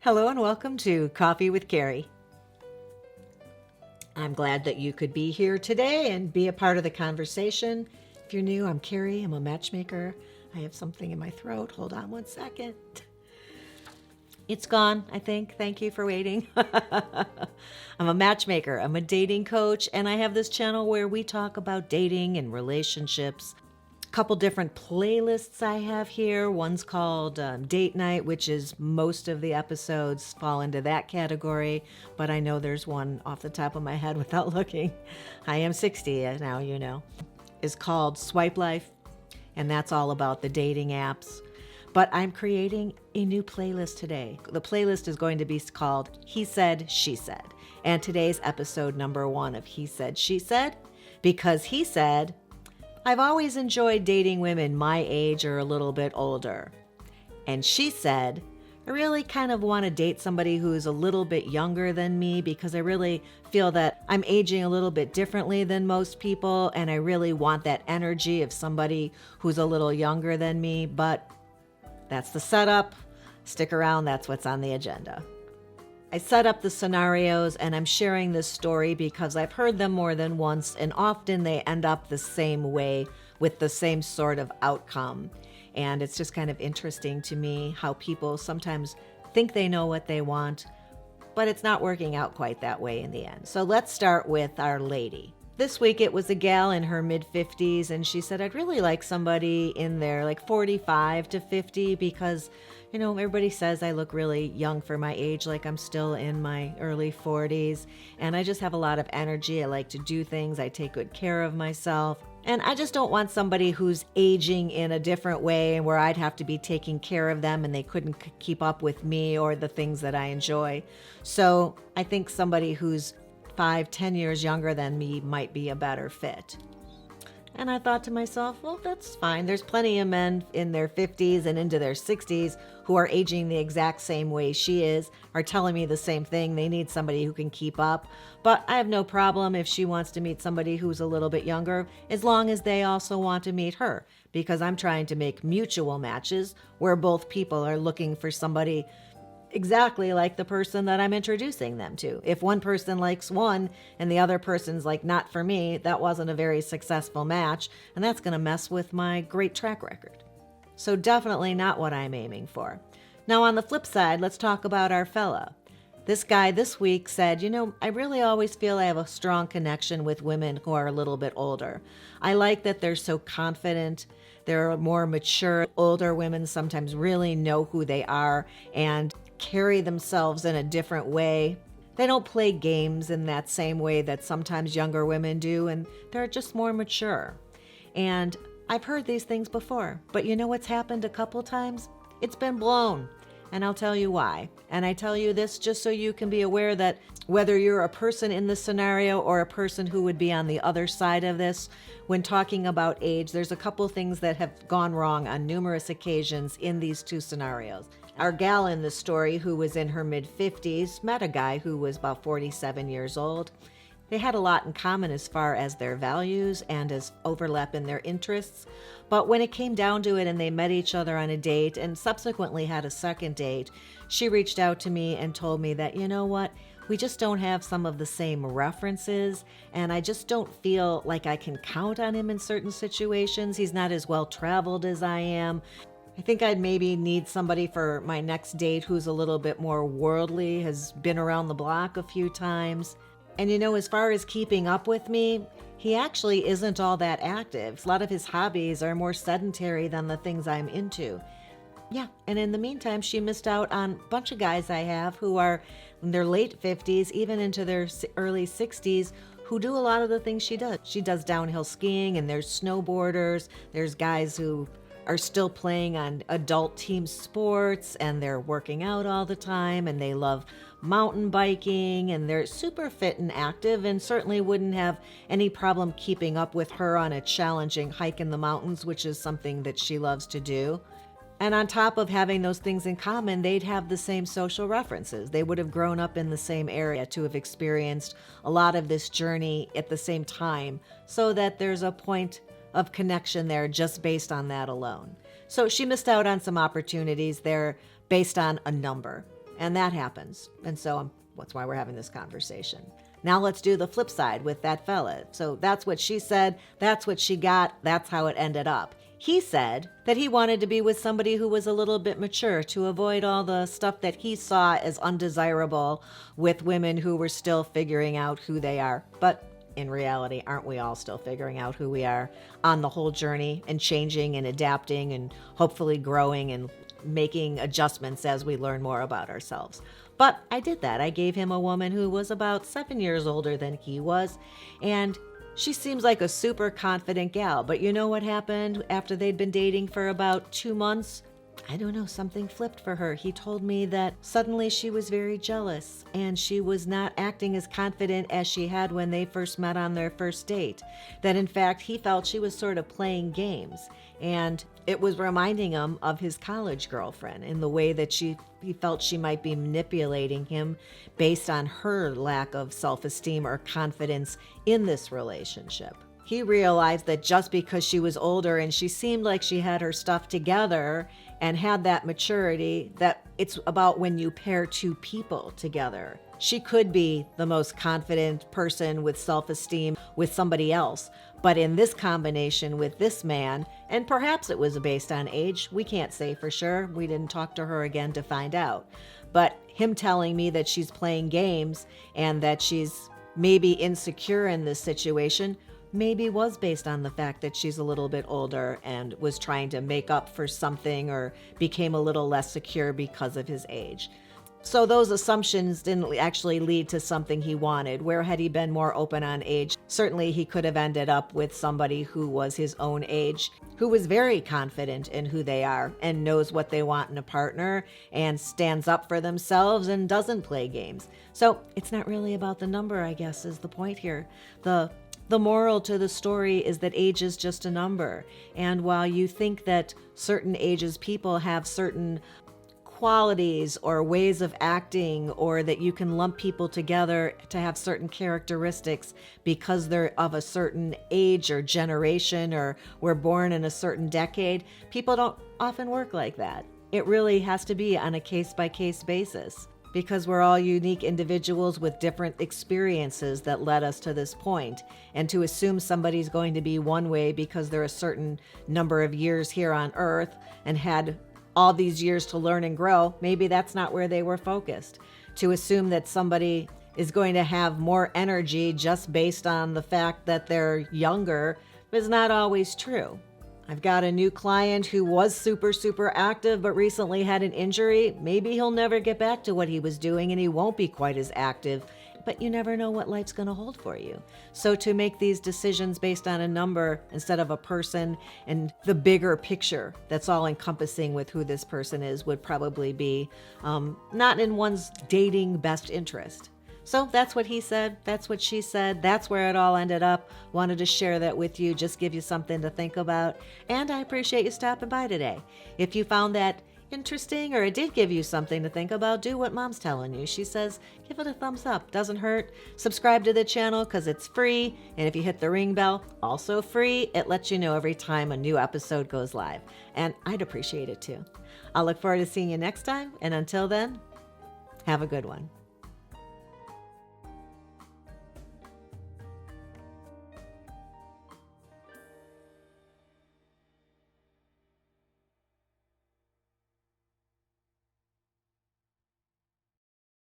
Hello and welcome to Coffee with Carey. I'm glad that you could be here today and be a part of the conversation. If you're new, I'm Carey. I'm a matchmaker. I have something in my throat. Hold on one second. It's gone, I think. Thank you for waiting. I'm a matchmaker. I'm a dating coach, and I have this channel where we talk about dating and relationships. Couple different playlists I have here. One's called Date Night, which is most of the episodes fall into that category, but I know there's one off the top of my head without looking. I am 60 now, you know. Is called Swipe Life, and that's all about the dating apps. But I'm creating a new playlist today. The playlist is going to be called He Said, She Said. And today's episode number 1 of He Said, She Said, because he said, I've always enjoyed dating women my age or a little bit older. And she said, I really kind of want to date somebody who's a little bit younger than me because I really feel that I'm aging a little bit differently than most people, and I really want that energy of somebody who's a little younger than me, but that's the setup. Stick around, that's what's on the agenda. I set up the scenarios and I'm sharing this story because I've heard them more than once, and often they end up the same way with the same sort of outcome. And it's just kind of interesting to me how people sometimes think they know what they want, but it's not working out quite that way in the end. So let's start with our lady. This week it was a gal in her mid-50s, and she said, I'd really like somebody in their like 45 to 50 because, you know, everybody says I look really young for my age, like I'm still in my early 40s, and I just have a lot of energy. I like to do things. I take good care of myself, and I just don't want somebody who's aging in a different way and where I'd have to be taking care of them and they couldn't keep up with me or the things that I enjoy. So I think somebody who's 5-10 years younger than me might be a better fit. And I thought to myself, well, that's fine. There's plenty of men in their 50s and into their 60s who are aging the exact same way she is, are telling me the same thing. They need somebody who can keep up. But I have no problem if she wants to meet somebody who's a little bit younger, as long as they also want to meet her, because I'm trying to make mutual matches where both people are looking for somebody exactly like the person that I'm introducing them to. If one person likes one and the other person's like, not for me, that wasn't a very successful match, and that's going to mess with my great track record. So definitely not what I'm aiming for. Now on the flip side, let's talk about our fella. This guy this week said, you know, I really always feel I have a strong connection with women who are a little bit older. I like that they're so confident. They're more mature. Older women sometimes really know who they are and carry themselves in a different way. They don't play games in that same way that sometimes younger women do, and they're just more mature. And I've heard these things before, but you know what's happened a couple times? It's been blown, and I'll tell you why. And I tell you this just so you can be aware that whether you're a person in this scenario or a person who would be on the other side of this, when talking about age, there's a couple things that have gone wrong on numerous occasions in these two scenarios. Our gal in the story, who was in her mid-50s, met a guy who was about 47 years old. They had a lot in common as far as their values and as overlap in their interests. But when it came down to it and they met each other on a date and subsequently had a second date, she reached out to me and told me that, you know what, we just don't have some of the same references, and I just don't feel like I can count on him in certain situations. He's not as well traveled as I am. I think I'd maybe need somebody for my next date who's a little bit more worldly, has been around the block a few times. And you know, as far as keeping up with me, he actually isn't all that active. A lot of his hobbies are more sedentary than the things I'm into. Yeah, and in the meantime, she missed out on a bunch of guys I have who are in their late 50s, even into their early 60s, who do a lot of the things she does. She does downhill skiing, and there's snowboarders. There's guys who are still playing on adult team sports, and they're working out all the time, and they love mountain biking, and they're super fit and active, and certainly wouldn't have any problem keeping up with her on a challenging hike in the mountains, which is something that she loves to do. And on top of having those things in common, they'd have the same social references. They would have grown up in the same area to have experienced a lot of this journey at the same time, so that there's a point of connection there just based on that alone. So she missed out on some opportunities there based on a number. And that happens. And so that's why we're having this conversation. Now let's do the flip side with that fella. So that's what she said. That's what she got. That's how it ended up. He said that he wanted to be with somebody who was a little bit mature to avoid all the stuff that he saw as undesirable with women who were still figuring out who they are. But in reality, aren't we all still figuring out who we are on the whole journey and changing and adapting and hopefully growing and making adjustments as we learn more about ourselves? But I did that. I gave him a woman who was about 7 years older than he was, and she seems like a super confident gal. But you know what happened after they'd been dating for about 2 months? I don't know, something flipped for her. He told me that suddenly she was very jealous and she was not acting as confident as she had when they first met on their first date. That in fact, he felt she was sort of playing games, and it was reminding him of his college girlfriend in the way that he felt she might be manipulating him based on her lack of self-esteem or confidence in this relationship. He realized that just because she was older and she seemed like she had her stuff together and had that maturity, that it's about when you pair two people together. She could be the most confident person with self-esteem with somebody else, but in this combination with this man, and perhaps it was based on age, we can't say for sure. We didn't talk to her again to find out. But him telling me that she's playing games and that she's maybe insecure in this situation maybe was based on the fact that she's a little bit older and was trying to make up for something or became a little less secure because of his age. So those assumptions didn't actually lead to something he wanted. Where had he been more open on age, certainly he could have ended up with somebody who was his own age, who was very confident in who they are and knows what they want in a partner and stands up for themselves and doesn't play games. So it's not really about the number, I guess, is the point here. The moral to the story is that age is just a number. And while you think that certain ages people have certain qualities or ways of acting, or that you can lump people together to have certain characteristics because they're of a certain age or generation or were born in a certain decade, people don't often work like that. It really has to be on a case-by-case basis, because we're all unique individuals with different experiences that led us to this point. And to assume somebody's going to be one way because they're a certain number of years here on Earth and had all these years to learn and grow, maybe that's not where they were focused. To assume that somebody is going to have more energy just based on the fact that they're younger is not always true. I've got a new client who was super active but recently had an injury. Maybe he'll never get back to what he was doing and he won't be quite as active, but you never know what life's going to hold for you. So to make these decisions based on a number instead of a person and the bigger picture that's all encompassing with who this person is would probably be not in one's dating best interest. So that's what he said. That's what she said. That's where it all ended up. Wanted to share that with you, just give you something to think about. And I appreciate you stopping by today. If you found that interesting or it did give you something to think about, do what Mom's telling you. She says, give it a thumbs up. Doesn't hurt. Subscribe to the channel because it's free. And if you hit the ring bell, also free. It lets you know every time a new episode goes live. And I'd appreciate it too. I'll look forward to seeing you next time. And until then, have a good one.